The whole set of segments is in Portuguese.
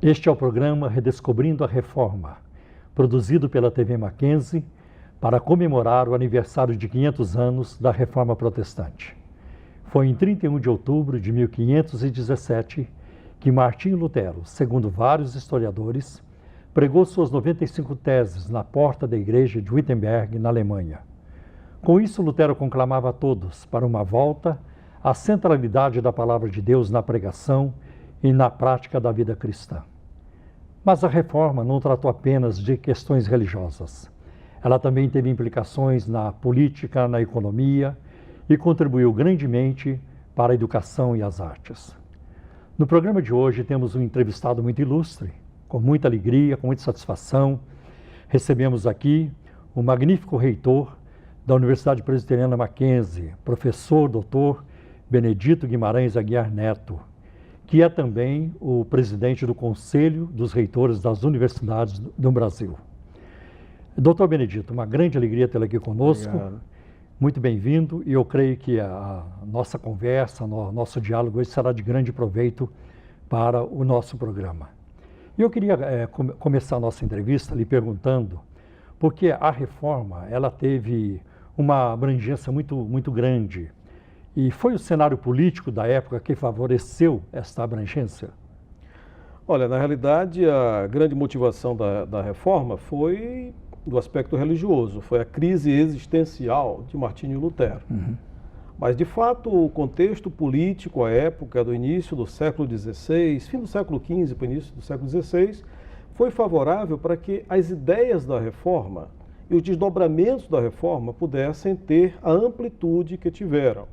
Este é o programa Redescobrindo a Reforma, produzido pela TV Mackenzie para comemorar o aniversário de 500 anos da Reforma Protestante. Foi em 31 de outubro de 1517 que Martinho Lutero, segundo vários historiadores, pregou suas 95 teses na porta da igreja de Wittenberg, na Alemanha. Com isso, Lutero conclamava a todos para uma volta à centralidade da palavra de Deus na pregação e na prática da vida cristã. Mas a reforma não tratou apenas de questões religiosas. Ela também teve implicações na política, na economia e contribuiu grandemente para a educação e as artes. No programa de hoje temos um entrevistado muito ilustre, com muita alegria, com muita satisfação. Recebemos aqui o magnífico reitor da Universidade Presbiteriana Mackenzie, professor doutor Benedito Guimarães Aguiar Neto, que é também o presidente do Conselho dos Reitores das Universidades do Brasil. Doutor Benedito, uma grande alegria tê-lo aqui conosco. Obrigado. Muito bem-vindo, e eu creio que a nossa conversa, nosso diálogo hoje será de grande proveito para o nosso programa. E eu queria começar a nossa entrevista lhe perguntando, porque a reforma ela teve uma abrangência muito grande, e foi o cenário político da época que favoreceu esta abrangência? Olha, na realidade, a grande motivação da reforma foi do aspecto religioso, foi a crise existencial de Martinho Lutero. Mas, de fato, o contexto político, a época do início do século XVI, fim do século XV para o início do século XVI, foi favorável para que as ideias da reforma e os desdobramentos da reforma pudessem ter a amplitude que tiveram.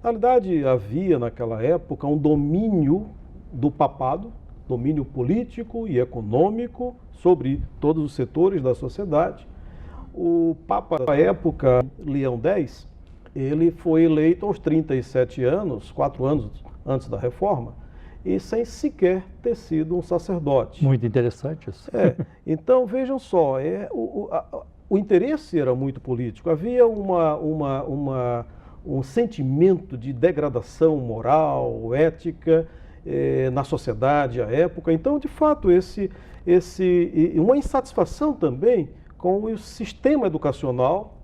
Na realidade, havia naquela época um domínio do papado, domínio político e econômico sobre todos os setores da sociedade. O Papa da época, Leão X, ele foi eleito aos 37 anos, 4 anos antes da reforma, e sem sequer ter sido um sacerdote. Muito interessante isso. Então, vejam só, o interesse era muito político. Havia um sentimento de degradação moral, ética, na sociedade à época. Então, de fato, uma insatisfação também com o sistema educacional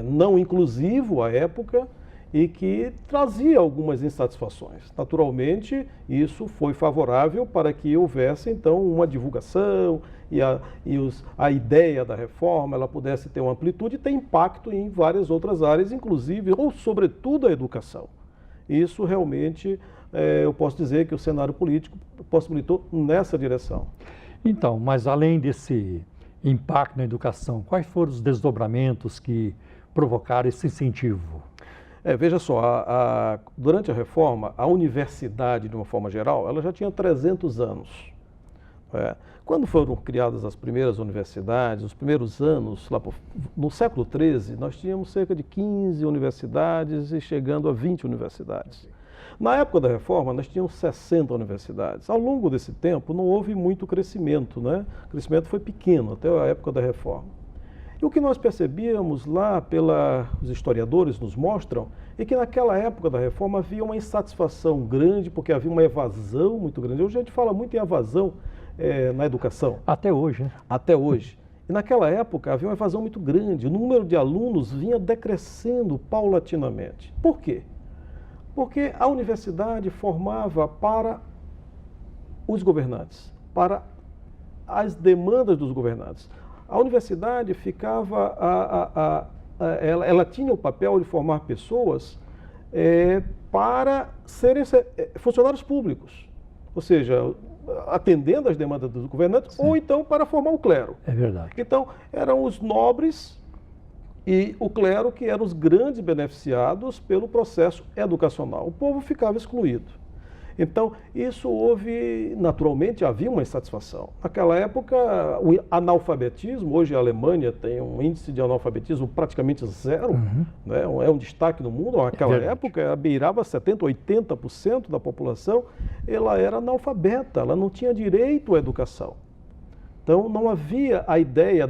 não inclusivo à época e que trazia algumas insatisfações. Naturalmente, isso foi favorável para que houvesse, então, uma divulgação e a ideia da reforma ela pudesse ter uma amplitude e ter impacto em várias outras áreas, inclusive, ou sobretudo, a educação. Isso realmente, eu posso dizer que o cenário político possibilitou nessa direção. Então, mas além desse impacto na educação, quais foram os desdobramentos que provocaram esse incentivo? Veja só, durante a reforma, a universidade, de uma forma geral, ela já tinha 300 anos. Quando foram criadas as primeiras universidades, os primeiros anos, lá no século XIII, nós tínhamos cerca de 15 universidades e chegando a 20 universidades. Na época da reforma, nós tínhamos 60 universidades. Ao longo desse tempo, não houve muito crescimento, né? O crescimento foi pequeno até a época da reforma. E o que nós percebíamos lá, os historiadores nos mostram, é que naquela época da reforma havia uma insatisfação grande, porque havia uma evasão muito grande. Hoje a gente fala muito em evasão na educação. Até hoje, né? Até hoje. E naquela época havia uma evasão muito grande. O número de alunos vinha decrescendo paulatinamente. Por quê? Porque a universidade formava para os governantes, para as demandas dos governantes. A universidade ela tinha o papel de formar pessoas para serem funcionários públicos, ou seja, atendendo às demandas dos governantes. Sim. Ou então para formar o clero. É verdade. Então, eram os nobres e o clero que eram os grandes beneficiados pelo processo educacional. O povo ficava excluído. Então, isso naturalmente, havia uma insatisfação. Naquela época, o analfabetismo, hoje a Alemanha tem um índice de analfabetismo praticamente zero, né? É um destaque no mundo. Naquela época, beirava 70%, 80% da população, ela era analfabeta, ela não tinha direito à educação. Então, não havia a ideia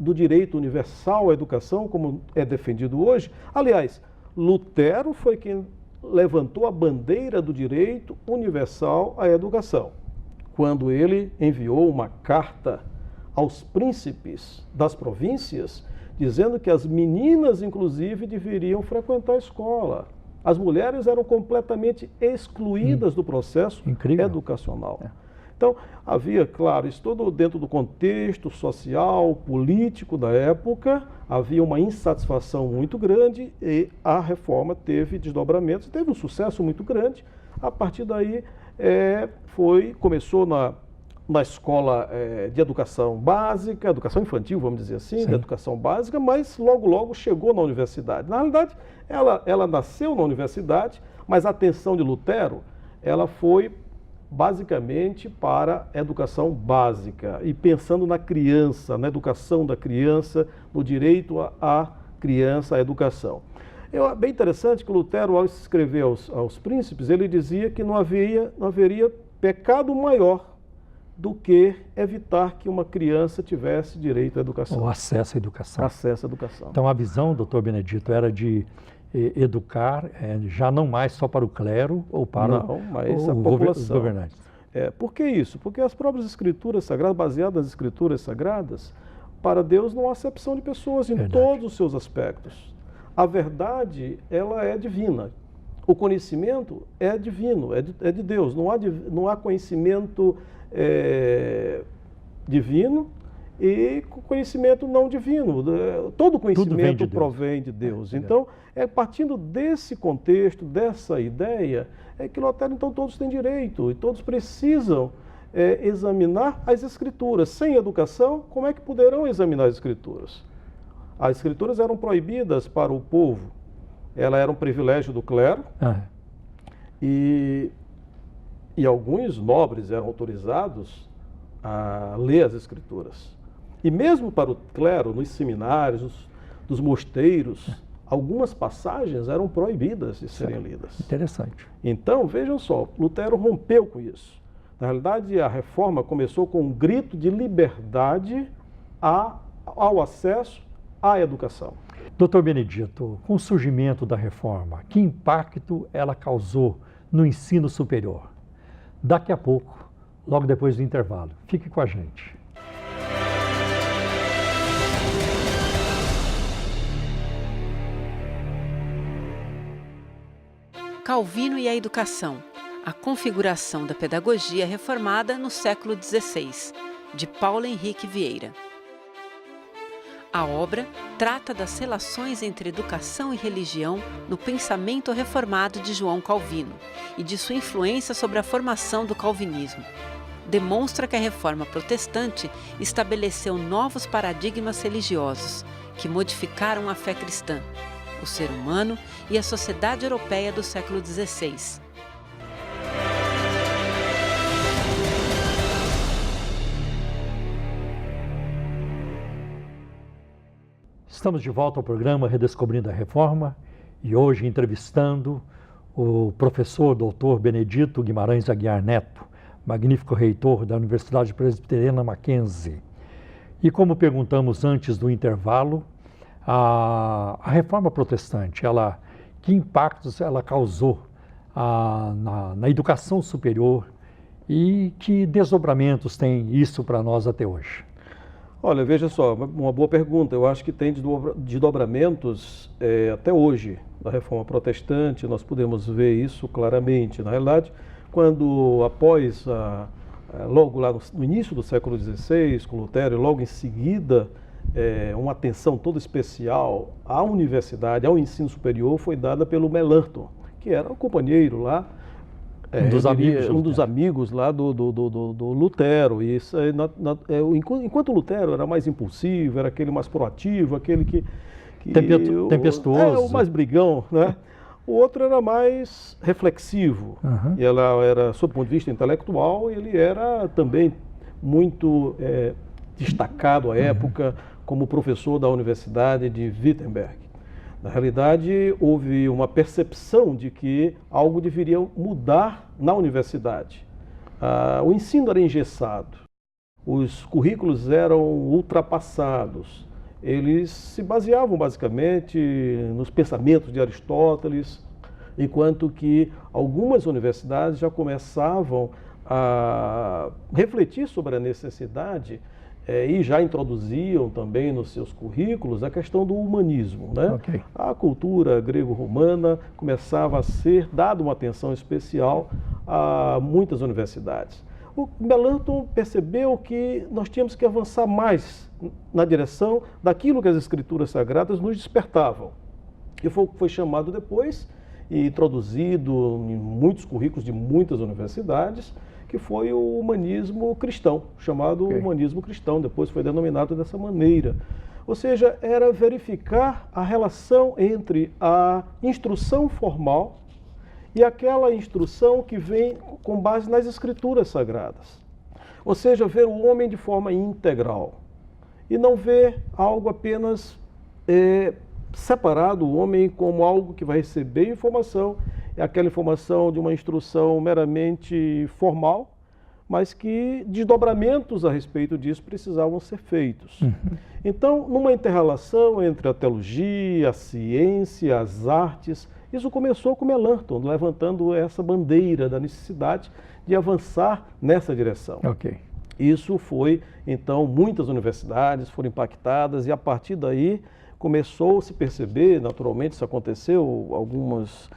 do direito universal à educação, como é defendido hoje. Aliás, Lutero foi quem levantou a bandeira do direito universal à educação. quando ele enviou uma carta aos príncipes das províncias, dizendo que as meninas, inclusive, deveriam frequentar a escola. As mulheres eram completamente excluídas do processo educacional. Então, havia, claro, isso todo dentro do contexto social, político da época, havia uma insatisfação muito grande e a reforma teve desdobramentos, teve um sucesso muito grande. A partir daí, começou na escola de educação básica, educação infantil, vamos dizer assim, da educação básica, mas logo chegou na universidade. Na realidade, ela nasceu na universidade, mas a atenção de Lutero, ela foi basicamente para a educação básica e pensando na criança, na educação da criança, no direito à criança, à educação. É bem interessante que Lutero, ao escrever aos príncipes, ele dizia que não haveria pecado maior do que evitar que uma criança tivesse direito à educação. O acesso à educação. Acesso à educação. Então a visão, doutor Benedito, era de educar já não mais só para o clero ou para mas a população. Os governantes. Por que isso? Porque as próprias escrituras sagradas, baseadas nas escrituras sagradas, para Deus não há acepção de pessoas em todos os seus aspectos. A verdade, ela é divina. O conhecimento é divino, é de Deus. Não há conhecimento divino e conhecimento não divino. Todo conhecimento provém de Deus. Então, partindo desse contexto, dessa ideia, que Lutero, então, todos têm direito e todos precisam examinar as Escrituras. Sem educação, como é que poderão examinar as Escrituras? As Escrituras eram proibidas para o povo. Ela era um privilégio do clero e alguns nobres eram autorizados a ler as Escrituras. E mesmo para o clero, nos seminários, nos mosteiros, algumas passagens eram proibidas de serem lidas. Interessante. Então, vejam só, Lutero rompeu com isso. Na realidade, a reforma começou com um grito de liberdade ao acesso à educação. Doutor Benedito, com o surgimento da reforma, que impacto ela causou no ensino superior? Daqui a pouco, logo depois do intervalo. Fique com a gente. Calvino e a educação. A configuração da pedagogia reformada no século XVI, de Paulo Henrique Vieira. A obra trata das relações entre educação e religião no pensamento reformado de João Calvino e de sua influência sobre a formação do calvinismo. Demonstra que a reforma protestante estabeleceu novos paradigmas religiosos que modificaram a fé cristã, o ser humano e a sociedade europeia do século XVI. Estamos de volta ao programa Redescobrindo a Reforma e hoje entrevistando o professor doutor Benedito Guimarães Aguiar Neto, magnífico reitor da Universidade Presbiteriana Mackenzie. E como perguntamos antes do intervalo, a reforma protestante, que impactos ela causou na educação superior e que desdobramentos tem isso para nós até hoje? Olha, veja só, uma boa pergunta. Eu acho que tem desdobramentos até hoje da reforma protestante, nós podemos ver isso claramente. Na realidade, quando logo lá no início do século XVI, com Lutero, e logo em seguida, uma atenção toda especial à universidade, ao ensino superior, foi dada pelo Melanchthon, que era o companheiro lá, um dos amigos lá do Lutero. E isso, enquanto Lutero era mais impulsivo, era aquele mais proativo, aquele que tempestuoso, o mais brigão, né? O outro era mais reflexivo. E ela era, sob o ponto de vista intelectual, ele era também muito destacado à época como professor da Universidade de Wittenberg. Na realidade, houve uma percepção de que algo deveria mudar na universidade. O ensino era engessado, os currículos eram ultrapassados, eles se baseavam basicamente nos pensamentos de Aristóteles, enquanto que algumas universidades já começavam a refletir sobre a necessidade e já introduziam também nos seus currículos a questão do humanismo, né? Ok. A cultura grego-romana começava a ser dada uma atenção especial a muitas universidades. O Melanchthon percebeu que nós tínhamos que avançar mais na direção daquilo que as escrituras sagradas nos despertavam. E foi chamado depois e introduzido em muitos currículos de muitas universidades, que foi o humanismo cristão, chamado humanismo cristão, depois foi denominado dessa maneira. Ou seja, era verificar a relação entre a instrução formal e aquela instrução que vem com base nas escrituras sagradas. Ou seja, ver o homem de forma integral e não ver algo apenas separado, o homem como algo que vai receber informação, é aquela informação de uma instrução meramente formal, mas que desdobramentos a respeito disso precisavam ser feitos. Então, numa inter-relação entre a teologia, a ciência, as artes, isso começou com Melanchthon, levantando essa bandeira da necessidade de avançar nessa direção. Ok. Isso foi, então, muitas universidades foram impactadas e a partir daí começou a se perceber, naturalmente isso aconteceu algumas,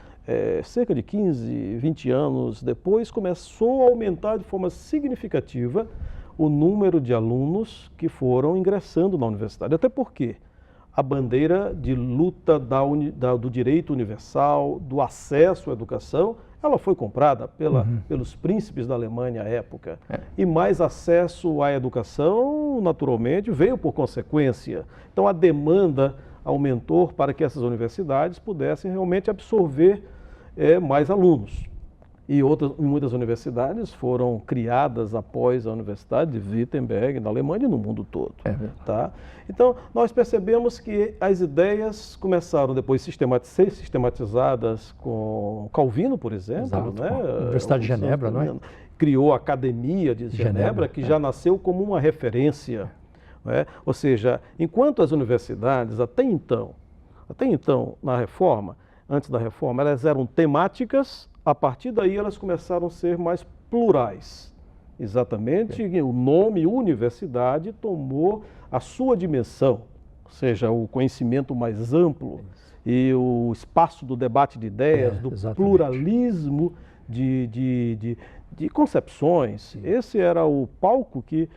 cerca de 15, 20 anos depois, começou a aumentar de forma significativa o número de alunos que foram ingressando na universidade. Até porque a bandeira de luta do direito universal, do acesso à educação, ela foi comprada pelos príncipes da Alemanha à época. E mais acesso à educação, naturalmente, veio por consequência. Então a demanda aumentou para que essas universidades pudessem realmente absorver mais alunos. E muitas universidades foram criadas após a Universidade de Wittenberg, na Alemanha e no mundo todo. Tá? Então, nós percebemos que as ideias começaram depois a ser sistematizadas com Calvino, por exemplo. Exato, né? A Universidade de Genebra, não é? Criou a Academia de Genebra, que já nasceu como uma referência. Não é? Ou seja, enquanto as universidades, até então, na Reforma, antes da Reforma, elas eram temáticas, a partir daí elas começaram a ser mais plurais. Exatamente, o nome universidade tomou a sua dimensão, ou seja, o conhecimento mais amplo e o espaço do debate de ideias, do pluralismo de concepções. Esse era o palco que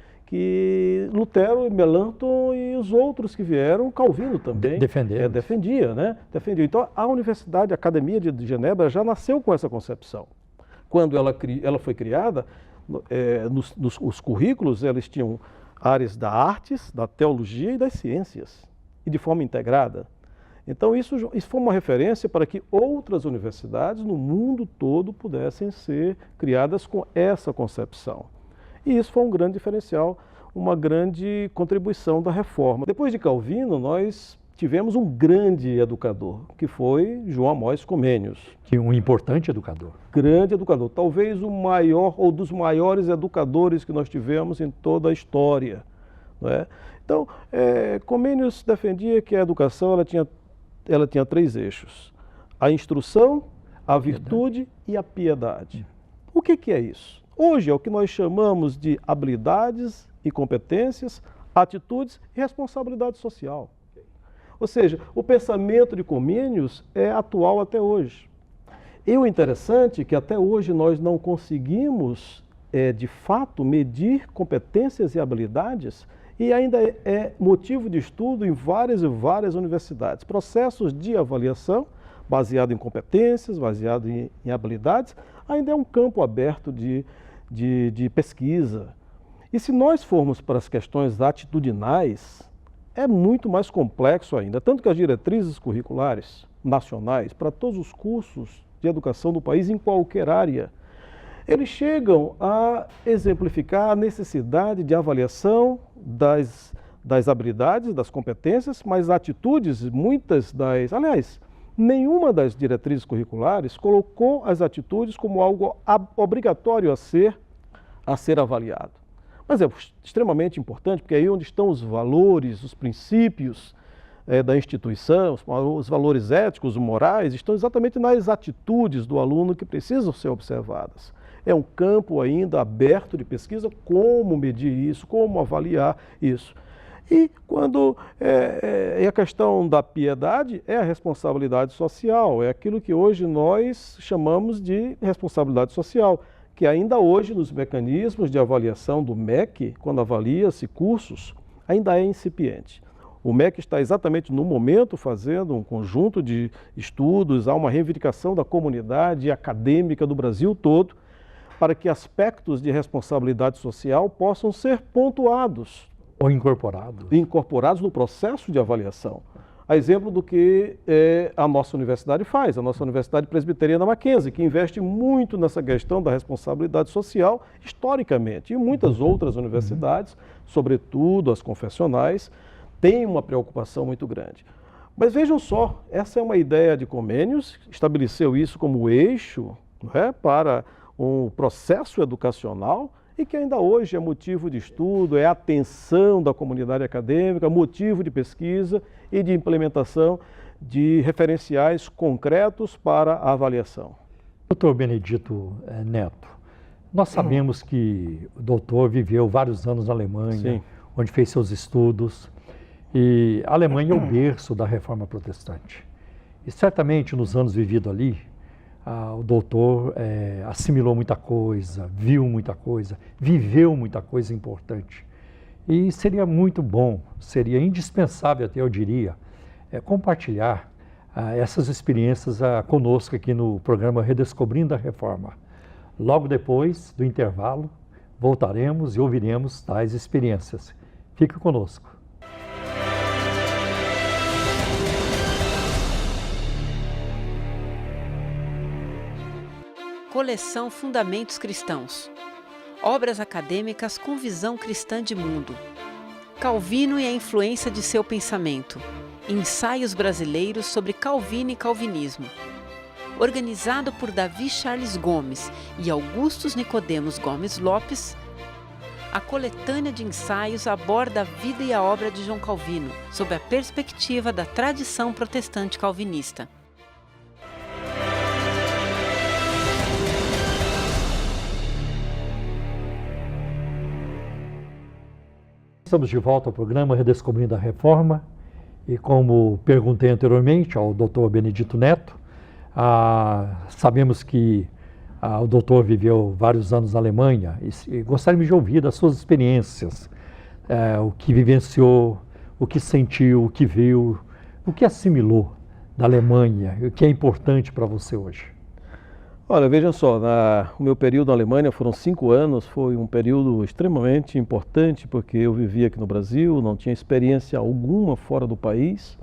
Lutero e Melanchthon e os outros que vieram, Calvino também, defendia, né? Defendia. Então, a Universidade, a Academia de Genebra já nasceu com essa concepção. Quando ela foi criada, os currículos, eles tinham áreas da artes, da teologia e das ciências, e de forma integrada. Então, isso foi uma referência para que outras universidades no mundo todo pudessem ser criadas com essa concepção. E isso foi um grande diferencial, uma grande contribuição da Reforma. Depois de Calvino, nós tivemos um grande educador, que foi João Amós Comênios. Que um importante educador. Grande educador, talvez o maior ou dos maiores educadores que nós tivemos em toda a história. Não é? Então, Comênios defendia que a educação ela tinha 3 eixos: a instrução, a virtude e a piedade. O que é isso? Hoje é o que nós chamamos de habilidades e competências, atitudes e responsabilidade social. Ou seja, o pensamento de Comênios é atual até hoje. E o interessante é que até hoje nós não conseguimos, de fato, medir competências e habilidades, e ainda é motivo de estudo em várias e várias universidades. Processos de avaliação baseado em competências, baseado em habilidades, ainda é um campo aberto de pesquisa. E se nós formos para as questões atitudinais, é muito mais complexo ainda. Tanto que as diretrizes curriculares nacionais para todos os cursos de educação do país, em qualquer área, eles chegam a exemplificar a necessidade de avaliação das habilidades, das competências, mas atitudes, aliás, nenhuma das diretrizes curriculares colocou as atitudes como algo obrigatório a ser avaliado. Mas é extremamente importante, porque é aí onde estão os valores, os princípios da instituição, os valores éticos, morais, estão exatamente nas atitudes do aluno que precisam ser observadas. é um campo ainda aberto de pesquisa, como medir isso, como avaliar isso. E e a questão da piedade é a responsabilidade social, é aquilo que hoje nós chamamos de responsabilidade social, que ainda hoje nos mecanismos de avaliação do MEC, quando avalia-se cursos, ainda é incipiente. O MEC está exatamente no momento fazendo um conjunto de estudos, há uma reivindicação da comunidade acadêmica do Brasil todo, para que aspectos de responsabilidade social possam ser pontuados. Ou incorporados. Incorporados no processo de avaliação. A exemplo do que a nossa universidade faz, a nossa Universidade Presbiteriana Mackenzie, que investe muito nessa questão da responsabilidade social historicamente. E muitas outras universidades, sobretudo as confessionais, têm uma preocupação muito grande. Mas vejam só, essa é uma ideia de Comênios, estabeleceu isso como eixo, não é, para um processo educacional, e que ainda hoje é motivo de estudo, é atenção da comunidade acadêmica, motivo de pesquisa e de implementação de referenciais concretos para a avaliação. Doutor Benedito Neto, nós sabemos que o doutor viveu vários anos na Alemanha, sim, onde fez seus estudos, e a Alemanha é o berço da Reforma Protestante. E certamente nos anos vividos ali, o doutor assimilou muita coisa, viu muita coisa, viveu muita coisa importante. E seria muito bom, seria indispensável até, eu diria, compartilhar essas experiências conosco aqui no programa Redescobrindo a Reforma. Logo depois do intervalo, voltaremos e ouviremos tais experiências. Fique conosco. Coleção Fundamentos Cristãos. Obras acadêmicas com visão cristã de mundo. Calvino e a influência de seu pensamento. Ensaios brasileiros sobre Calvino e Calvinismo. Organizado por Davi Charles Gomes e Augustus Nicodemos Gomes Lopes, a coletânea de ensaios aborda a vida e a obra de João Calvino, sob a perspectiva da tradição protestante calvinista. Estamos de volta ao programa Redescobrindo a Reforma e, como perguntei anteriormente ao doutor Benedito Neto, sabemos que o doutor viveu vários anos na Alemanha e gostaríamos de ouvir das suas experiências, o que vivenciou, o que sentiu, o que viu, o que assimilou da Alemanha e o que é importante para você hoje. Olha, vejam só, o meu período na Alemanha foram 5 anos, foi um período extremamente importante, porque eu vivia aqui no Brasil, não tinha experiência alguma fora do país.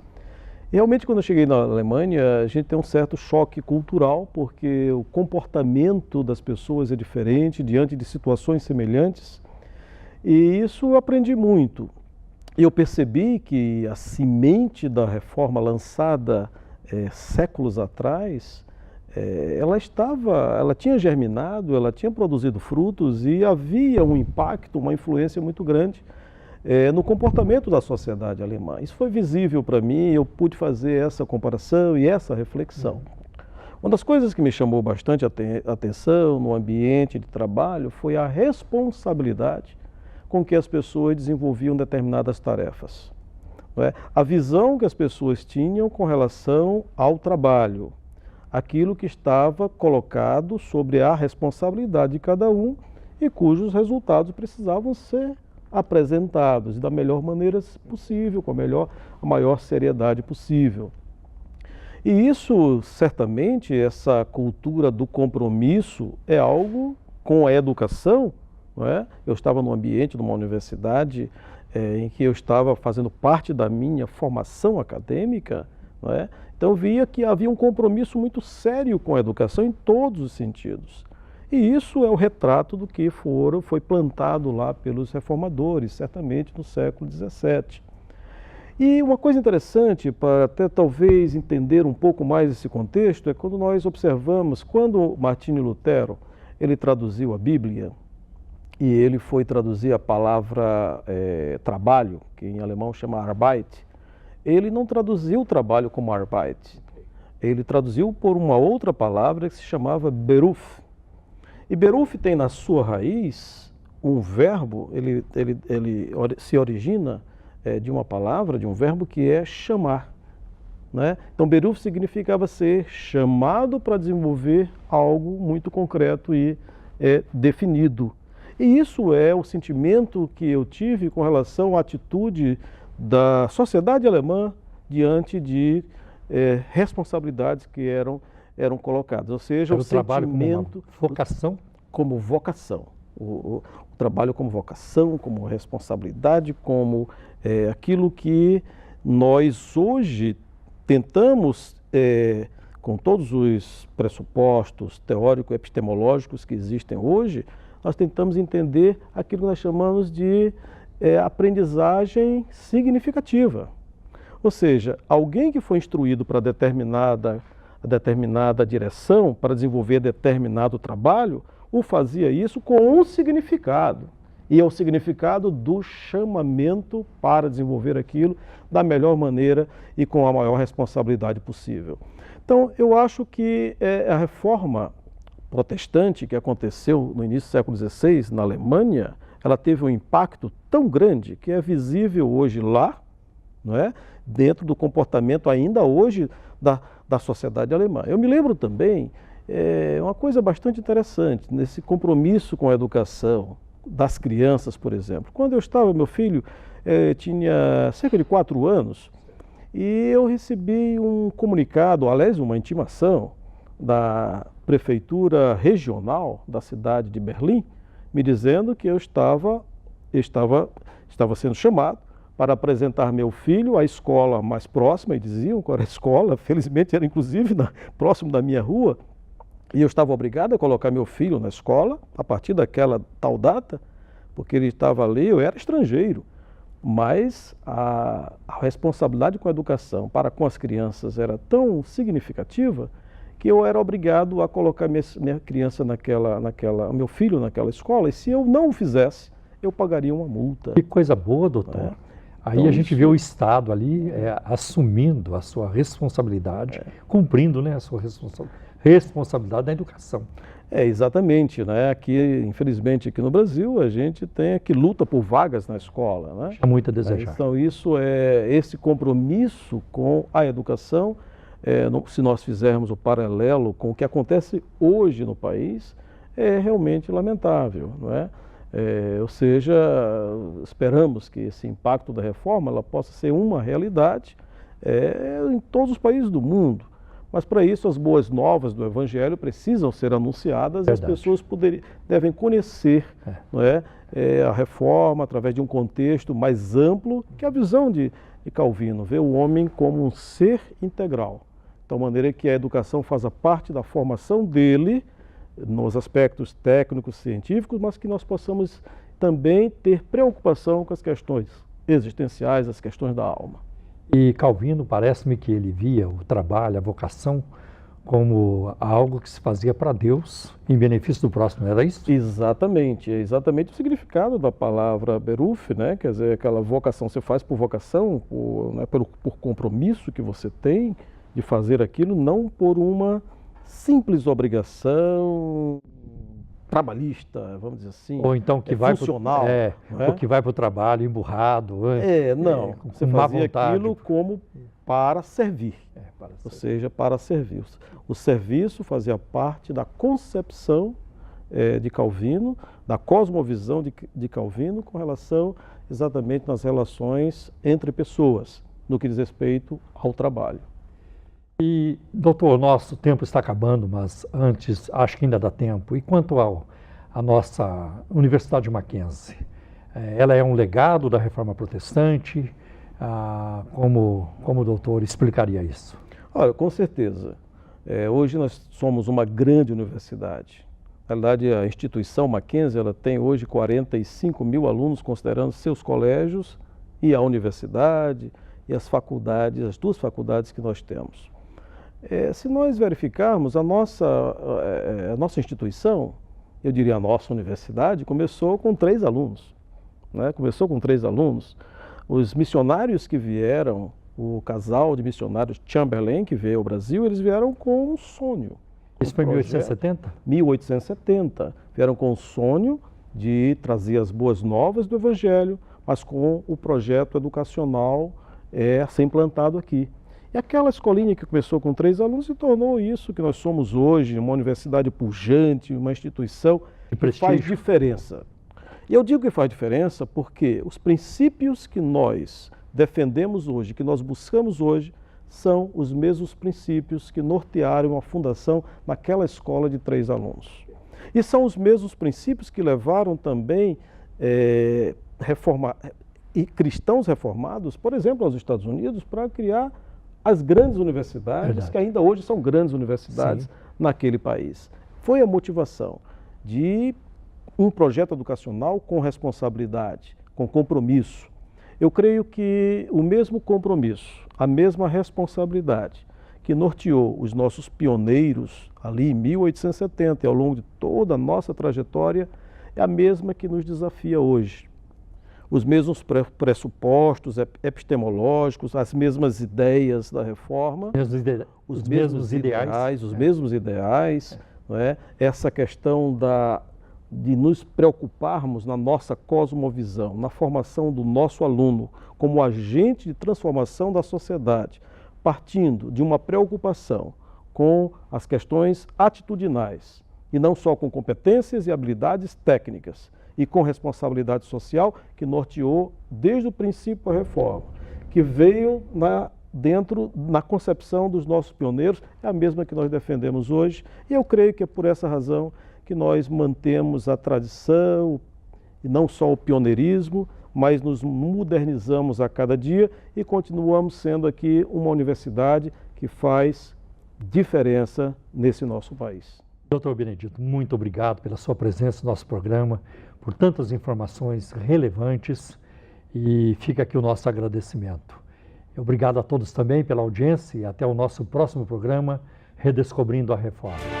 E realmente, quando eu cheguei na Alemanha, a gente tem um certo choque cultural, porque o comportamento das pessoas é diferente diante de situações semelhantes. E isso eu aprendi muito. E eu percebi que a semente da reforma lançada séculos atrás, ela tinha germinado, ela tinha produzido frutos e havia um impacto, uma influência muito grande no comportamento da sociedade alemã. Isso foi visível para mim, eu pude fazer essa comparação e essa reflexão. Uma das coisas que me chamou bastante atenção no ambiente de trabalho foi a responsabilidade com que as pessoas desenvolviam determinadas tarefas. Não é? A visão que as pessoas tinham com relação ao trabalho, aquilo que estava colocado sobre a responsabilidade de cada um e cujos resultados precisavam ser apresentados da melhor maneira possível, com a maior seriedade possível. E isso, certamente, essa cultura do compromisso é algo com a educação, não é? Eu estava num ambiente, numa universidade, em que eu estava fazendo parte da minha formação acadêmica, não é? Então eu via que havia um compromisso muito sério com a educação em todos os sentidos. E isso é o retrato do que foi plantado lá pelos reformadores, certamente no século XVII. E uma coisa interessante, para até talvez entender um pouco mais esse contexto, é quando nós observamos, quando Martinho Lutero ele traduziu a Bíblia, e ele foi traduzir a palavra trabalho, que em alemão chama Arbeit, ele não traduziu o trabalho como Arbeit, ele traduziu por uma outra palavra que se chamava Beruf. E Beruf tem na sua raiz um verbo, ele se origina de uma palavra, de um verbo que é chamar. Né? Então, Beruf significava ser chamado para desenvolver algo muito concreto e definido. E isso é o sentimento que eu tive com relação à atitude da sociedade alemã diante de responsabilidades que eram colocadas. Ou seja, o sentimento... Vocação? Como vocação. O trabalho como vocação, como responsabilidade, como aquilo que nós hoje tentamos, com todos os pressupostos teórico-epistemológicos que existem hoje, nós tentamos entender aquilo que nós chamamos de aprendizagem significativa. Ou seja, alguém que foi instruído para determinada direção, para desenvolver determinado trabalho, o fazia isso com um significado. E é o significado do chamamento para desenvolver aquilo da melhor maneira e com a maior responsabilidade possível. Então, eu acho que a reforma protestante que aconteceu no início do século XVI na Alemanha, ela teve um impacto tão grande que é visível hoje lá, não é? Dentro do comportamento ainda hoje da sociedade alemã. Eu me lembro também uma coisa bastante interessante, nesse compromisso com a educação das crianças, por exemplo. Quando eu estava, meu filho tinha cerca de 4 anos, e eu recebi um comunicado, aliás, uma intimação da prefeitura regional da cidade de Berlim, me dizendo que eu estava sendo chamado para apresentar meu filho à escola mais próxima, e diziam qual era a escola, felizmente era inclusive próximo da minha rua, e eu estava obrigado a colocar meu filho na escola a partir daquela tal data, porque ele estava ali, eu era estrangeiro, mas a responsabilidade com a educação para com as crianças era tão significativa que eu era obrigado a colocar minha criança meu filho naquela escola, e se eu não o fizesse, eu pagaria uma multa. Que coisa boa, doutor. Aí então, a gente vê o Estado ali assumindo a sua responsabilidade, cumprindo, né, a sua responsabilidade da educação. Exatamente, né? Aqui, infelizmente, aqui no Brasil, a gente tem que luta por vagas na escola, né? Deixa muito a desejar. Então, esse compromisso com a educação, se nós fizermos o paralelo com o que acontece hoje no país, é realmente lamentável, não é? Ou seja, esperamos que esse impacto da reforma ela possa ser uma realidade em todos os países do mundo. Mas para isso as boas novas do Evangelho precisam ser anunciadas. Verdade. E as pessoas devem conhecer não é, a reforma através de um contexto mais amplo, que é a visão de Calvino, ver o homem como um ser integral. De tal maneira que a educação faça parte da formação dele, nos aspectos técnicos, científicos, mas que nós possamos também ter preocupação com as questões existenciais, as questões da alma. E Calvino, parece-me que ele via o trabalho, a vocação, como algo que se fazia para Deus, em benefício do próximo, não era isso? Exatamente, é exatamente o significado da palavra Beruf, né? Quer dizer, aquela vocação, você faz por vocação, por compromisso que você tem de fazer aquilo, não por uma simples obrigação trabalhista, vamos dizer assim, ou então que vai funcional. Ou que vai para o trabalho emburrado. Não, você fazia aquilo como para servir, ou seja, para servir. O serviço fazia parte da concepção de Calvino, da cosmovisão de Calvino com relação exatamente nas relações entre pessoas, no que diz respeito ao trabalho. E, doutor, nosso tempo está acabando, mas antes, acho que ainda dá tempo. E quanto à nossa Universidade Mackenzie? Ela é um legado da Reforma Protestante? Como o doutor explicaria isso? Olha, com certeza. Hoje nós somos uma grande universidade. Na verdade, a instituição Mackenzie ela tem hoje 45 mil alunos, considerando seus colégios e a universidade e as faculdades, as 2 faculdades que nós temos. Se nós verificarmos, a nossa instituição, eu diria a nossa universidade, começou com 3 alunos. Né? Começou com 3 alunos. Os missionários que vieram, o casal de missionários Chamberlain, que veio ao Brasil, eles vieram com um sonho. Isso foi em 1870? 1870. Vieram com o sonho de trazer as boas novas do Evangelho, mas com o projeto educacional a ser implantado aqui. E aquela escolinha que começou com 3 alunos se tornou isso que nós somos hoje, uma universidade pujante, uma instituição que faz diferença. E eu digo que faz diferença porque os princípios que nós defendemos hoje, que nós buscamos hoje, são os mesmos princípios que nortearam a fundação naquela escola de 3 alunos. E são os mesmos princípios que levaram também cristãos reformados, por exemplo, aos Estados Unidos, para criar as grandes universidades, que ainda hoje são grandes universidades naquele país. Foi a motivação de um projeto educacional com responsabilidade, com compromisso. Eu creio que o mesmo compromisso, a mesma responsabilidade que norteou os nossos pioneiros ali em 1870 e ao longo de toda a nossa trajetória, é a mesma que nos desafia hoje. Os mesmos pressupostos epistemológicos, as mesmas ideias da reforma, os mesmos ideais, não é? Essa questão de nos preocuparmos na nossa cosmovisão, na formação do nosso aluno como agente de transformação da sociedade, partindo de uma preocupação com as questões atitudinais e não só com competências e habilidades técnicas e com responsabilidade social que norteou desde o princípio a reforma, que veio na concepção dos nossos pioneiros, é a mesma que nós defendemos hoje, e eu creio que é por essa razão que nós mantemos a tradição, e não só o pioneirismo, mas nos modernizamos a cada dia e continuamos sendo aqui uma universidade que faz diferença nesse nosso país. Doutor Benedito, muito obrigado pela sua presença no nosso programa, por tantas informações relevantes, e fica aqui o nosso agradecimento. Obrigado a todos também pela audiência e até o nosso próximo programa, Redescobrindo a Reforma.